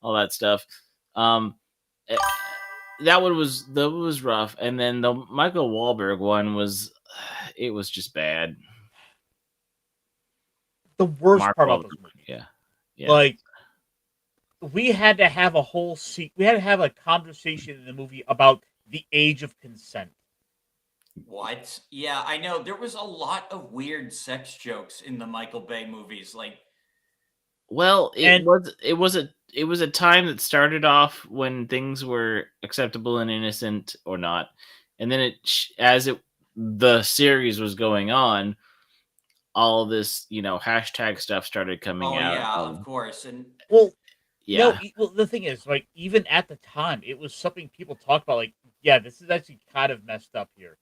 All that stuff. That one was rough, and then the Michael Wahlberg one was just bad. The worst Mark part about Wahlberg, those movies, yeah. like we had to have we had to have a conversation in the movie about the age of consent. What? Yeah, I know. There was a lot of weird sex jokes in the Michael Bay movies. Like, Well, And it was a time that started off when things were acceptable and innocent or not, and then the series was going on, all this hashtag stuff started coming oh out. yeah, of course. And well, no, Yeah, well, the thing is, like, even at the time, it was something people talked about. Like, yeah, this is actually kind of messed up here.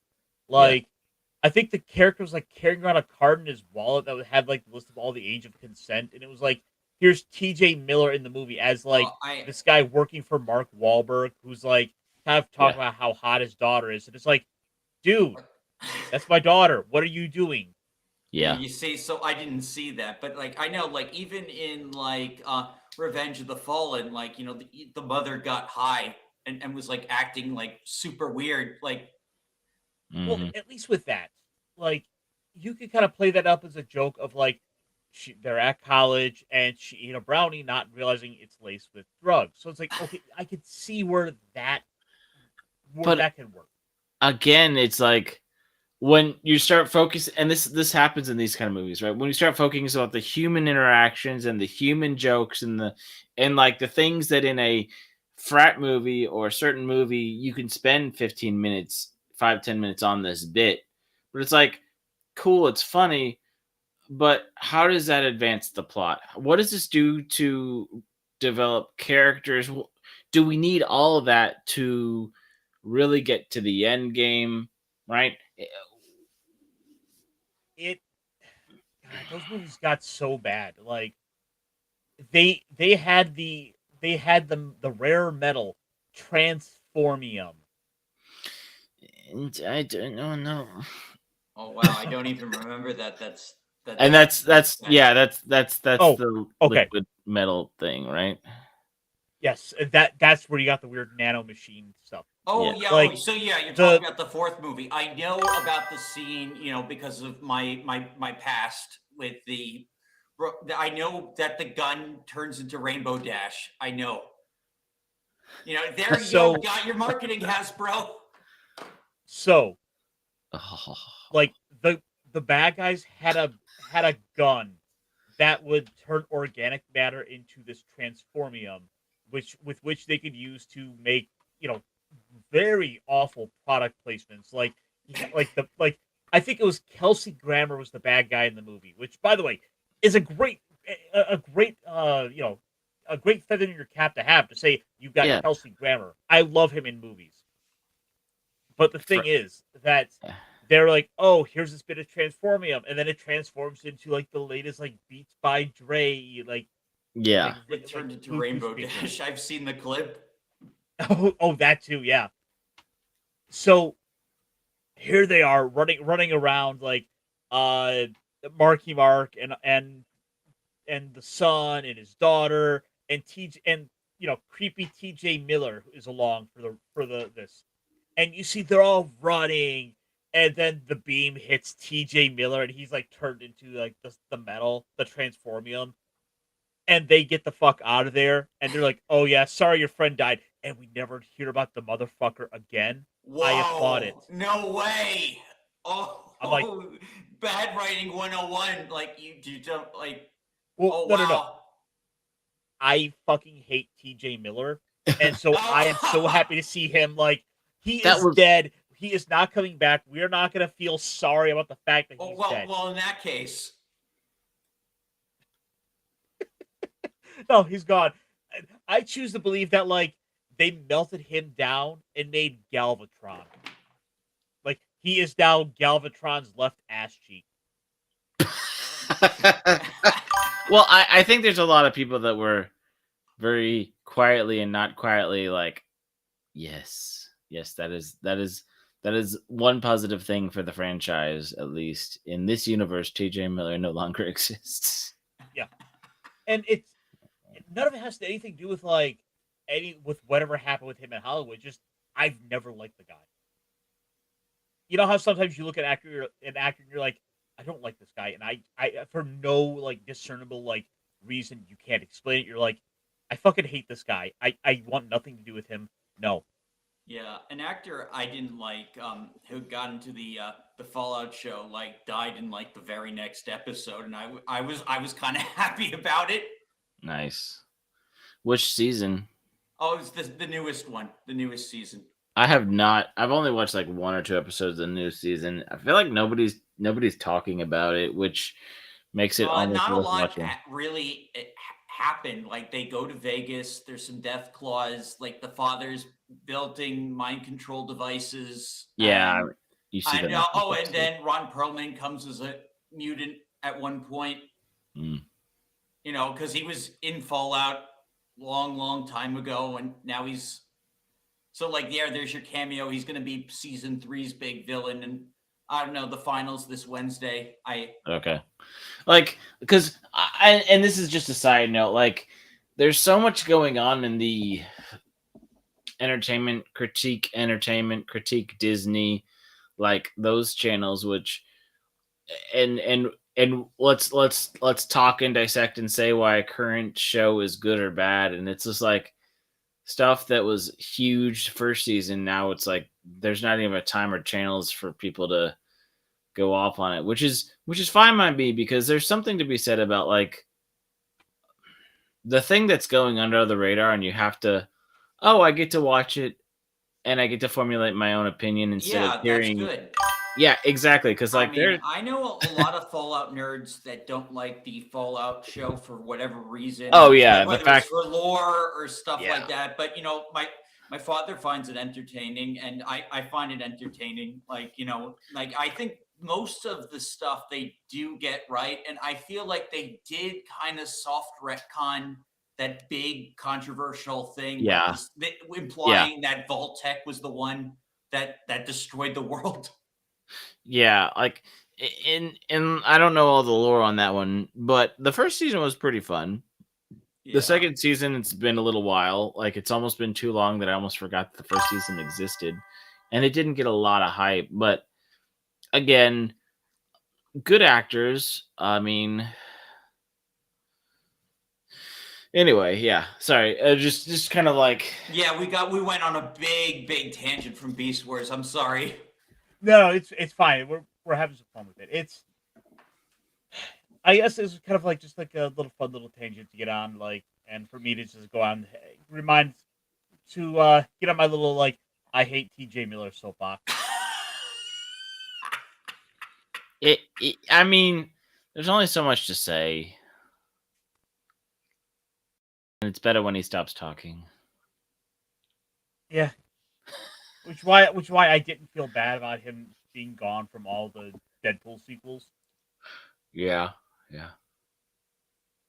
Yeah. Like, I think the character was like carrying around a card in his wallet that had like the list of all the age of consent, and it was like, here's T.J. Miller in the movie as like I this guy working for Mark Wahlberg, who's like kind of talking Yeah. about how hot his daughter is, and it's like, dude, that's my daughter. What are you doing? yeah. You see, so I didn't see that, but like I know, like even in like Revenge of the Fallen, like the mother got high and was like acting like super weird, like Well, Hmm. at least with that, like, you could kind of play that up as a joke of like, they're at college and she ate a brownie, not realizing it's laced with drugs. So it's like, okay, I could see where But that can work. again, it's like when you start focusing, and this happens in these kind of movies, right? When you start focusing on the human interactions and the human jokes and like the things that in a frat movie or a certain movie you can spend 15 minutes, 5-10 minutes on this bit, but it's like cool, it's funny, but how does that advance the plot? What does this do to develop characters? Do we need all of that to really get to the end game, right? It, God, those movies got so bad. Like, they had the rare metal transformium. And I don't know, no. oh wow, I don't even remember that. And That's bad. that's Oh, the okay. liquid metal thing, right? Yes, that's where you got the weird nano machine stuff. Oh Yeah. yeah. Oh, Like so yeah, you're the talking about the fourth movie. I know about the scene, because of my past with I know that the gun turns into Rainbow Dash. I know. There you go. so Got your marketing, Hasbro. so Oh, like the bad guys had a gun that would turn organic matter into this transformium, with which they could use to make very awful product placements. Like I think it was Kelsey Grammer was the bad guy in the movie, which by the way is a great a great feather in your cap to have to say you got yeah. Kelsey Grammer. I love him in movies. But the thing For, is that they're like, oh, here's this bit of transformium, and then it transforms into like the latest like Beats by Dre, yeah. It turned into Bluetooth Rainbow speaker. Dash. I've seen the clip. Oh, that too, yeah. So here they are running around like uh Marky Mark and the son and his daughter and TJ and creepy TJ Miller is along for the this. And you see they're all running, and then the beam hits TJ Miller and he's like turned into like the metal, the transformium, and they get the fuck out of there and they're like, "Oh yeah, sorry your friend died." And we never hear about the motherfucker again. I applaud it. Whoa! No way! Oh, I'm like, bad writing 101. Like you don't like. well, Oh no. wow. I fucking hate TJ Miller. And so I am so happy to see him. Like, he That is was dead. He is not coming back. We're not going to feel sorry about the fact that Oh he's well, dead. well in that case, No, he's gone. I choose to believe that, like, they melted him down and made Galvatron. Like, he is now Galvatron's left ass cheek. well, I think there's a lot of people that were very quietly and not quietly like, yes, that is one positive thing for the franchise, at least in this universe. TJ Miller no longer exists. Yeah. And none of it has anything to do with, like, with whatever happened with him in Hollywood. Just, I've never liked the guy. You know how sometimes you look at an actor and you're like, I don't like this guy, and I for no like discernible like reason you can't explain it. You're like, I fucking hate this guy. I want nothing to do with him. No. Yeah, an actor I didn't like, who got into the Fallout show, like died in like the very next episode, and I was kind of happy about it. Nice. Which season? Oh, it's the newest one, the newest season. I have not. I've only watched like 1 or 2 episodes of the new season. I feel like nobody's talking about it, which makes it almost Not a worth lot watching. really happened. Like they go to Vegas. There's some death clause. Like the father's building mind control devices. Yeah, and, you see that. and then Ron Perlman comes as a mutant at one point. Mm. You know, because he was in Fallout long time ago, and now he's so like there's your cameo. He's going to be season 3's big villain, and I don't know, the finals this Wednesday. Okay. Like, because and this is just a side note, like, there's so much going on in the entertainment critique Disney, like those channels, which and let's talk and dissect and say why a current show is good or bad, and it's just like stuff that was huge first season. Now it's like there's not even a time or channels for people to go off on it, which is fine by me, because there's something to be said about like the thing that's going under the radar, and you have to, I get to watch it and I get to formulate my own opinion instead of hearing. That's good. Yeah, exactly. Because like I know a lot of Fallout nerds that don't like the Fallout show for whatever reason. Oh yeah, whether it's for lore or stuff like that. But you know, my father finds it entertaining, and I find it entertaining. Like, you know, like I think most of the stuff they do get right, and I feel like they did kind of soft retcon that big controversial thing. Yeah. Implying that Vault-Tec was the one that destroyed the world. Yeah, like in I don't know all the lore on that one, but the first season was pretty fun. Yeah. The second season, it's been a little while. Like, it's almost been too long that I almost forgot that the first season existed. And it didn't get a lot of hype. But, again, good actors. I mean... Anyway, yeah. Sorry. Just kind of like... Yeah, we went on a big tangent from Beast Wars. I'm sorry. No, it's fine. We're having some fun with it. It's... I guess it's kind of like just like a little fun little tangent to get on, like, and for me to just go on, remind to get on my little like I hate TJ Miller soapbox. I mean, there's only so much to say, and it's better when he stops talking. Yeah, which why I didn't feel bad about him being gone from all the Deadpool sequels. Yeah.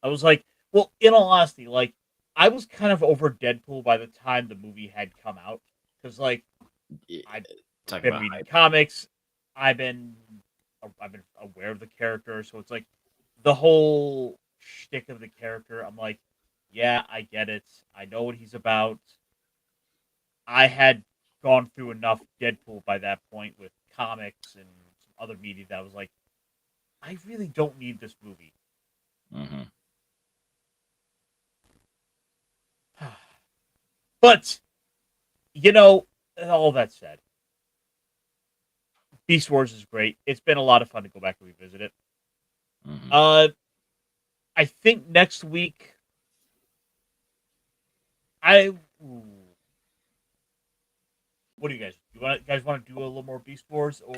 I was like, well, in all honesty, like, I was kind of over Deadpool by the time the movie had come out. Because, like, I've been reading comics. I've been aware of the character. So it's like, the whole shtick of the character, I'm like, yeah, I get it. I know what he's about. I had gone through enough Deadpool by that point with comics and some other media that I was like, I really don't need this movie. Mm-hmm. But, you know, all that said, Beast Wars is great. It's been a lot of fun to go back and revisit it. Mm-hmm. I think next week, what do you guys? Guys want to do a little more Beast Wars, or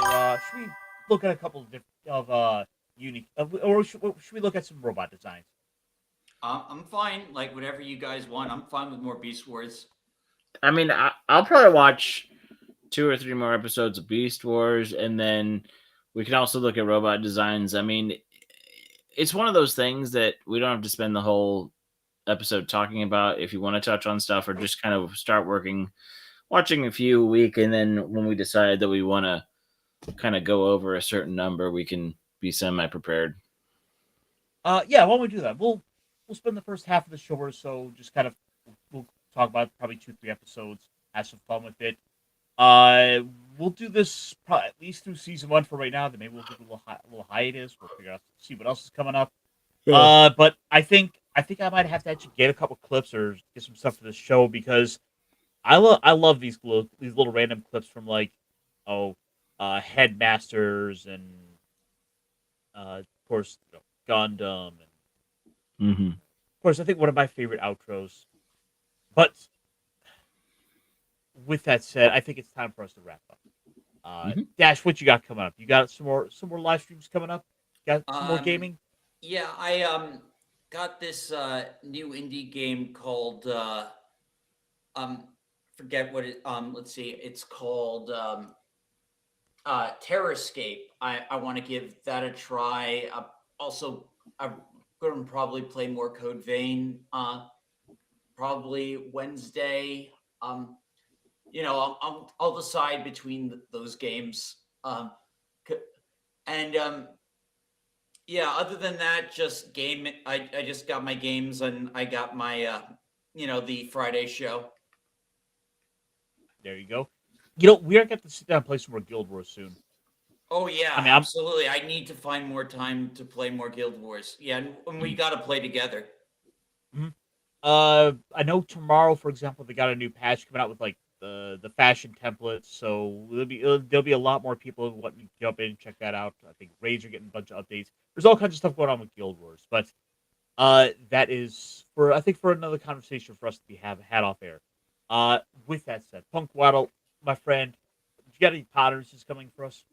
should we look at a couple of unique, or should we look at some robot designs? I'm fine. Like, whatever you guys want. I'm fine with more Beast Wars. I mean, I'll probably watch 2 or 3 more episodes of Beast Wars, and then we can also look at robot designs. I mean, it's one of those things that we don't have to spend the whole episode talking about. If you want to touch on stuff, or just kind of start watching a few a week, and then when we decide that we want to kind of go over a certain number, we can be semi-prepared. Yeah, why don't we do that? We'll spend the first half of the show or so just kind of, we'll talk about probably 2-3 episodes, have some fun with it. We'll do this probably at least through season 1 for right now. Then maybe we'll do a little hiatus. We'll figure out, see what else is coming up. Yeah. But I think I think I might have to actually get a couple clips or get some stuff for the show because I love these little random clips from like Headmasters and of course Gundam and Mm-hmm. of course I think one of my favorite outros. But with that said, I think it's time for us to wrap up. Dash, what you got coming up? You got some more live streams coming up? Got some more gaming? Yeah, I got this new indie game called forget what it let's see, it's called Terrascape. I want to give that a try. Also, I'm going to probably play more Code Vein. Probably Wednesday. I'll decide between those games. And yeah, other than that, just game. I just got my games and I got my the Friday show. There you go. We are going to sit down and play some more Guild Wars soon. Oh yeah, I mean, absolutely. I need to find more time to play more Guild Wars. Yeah, and we got to play together. I know tomorrow, for example, they got a new patch coming out with like the fashion templates, so there'll be a lot more people who want to jump in and check that out. I think raids are getting a bunch of updates. There's all kinds of stuff going on with Guild Wars, but that is for another conversation for us to had off air. With that said, Punkwaddle, my friend, you got any Potters coming for us?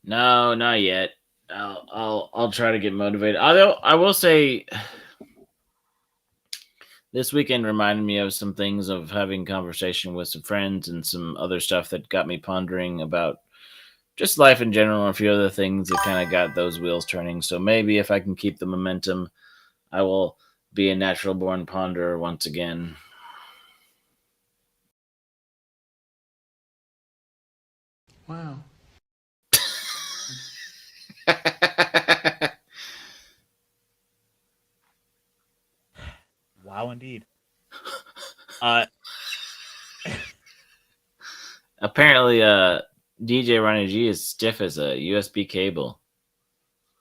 No, not yet. I'll try to get motivated. Although I will say, this weekend reminded me of some things of having conversation with some friends and some other stuff that got me pondering about just life in general and a few other things that kind of got those wheels turning. So maybe if I can keep the momentum, I will be a natural born ponderer once again. Wow. Wow, indeed. Apparently, DJ Ronnie G is stiff as a USB cable.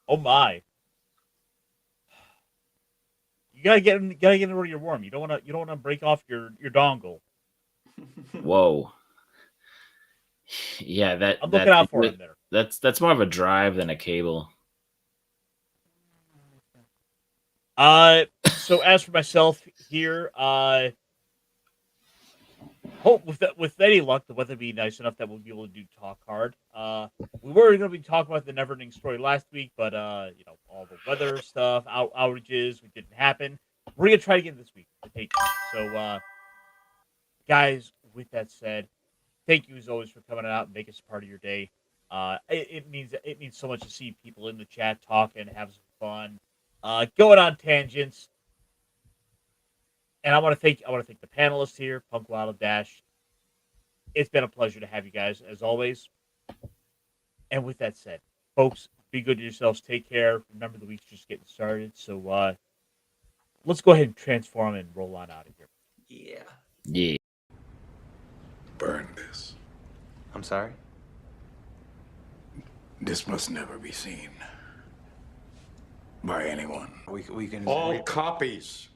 Oh my! You gotta get in where you're warm. You don't want to break off your dongle. Whoa. Yeah, I'm looking out for him there. That's more of a drive than a cable. So as for myself here, hope with any luck, the weather be nice enough that we'll be able to do Talk Hard. We were going to be talking about the Neverending Story last week, but all the weather stuff, outages, it didn't happen. We're going to try again this week to take two. So, guys, with that said, thank you as always for coming out and making us part of your day. It means so much to see people in the chat talking, have some fun, going on tangents. And I want to thank the panelists here, Punkwaddle, Dash. It's been a pleasure to have you guys as always. And with that said, folks, be good to yourselves. Take care. Remember, the week's just getting started. So let's go ahead and transform and roll on out of here. Yeah. Yeah. Burn this. I'm sorry? This must never be seen by anyone. We can... All copies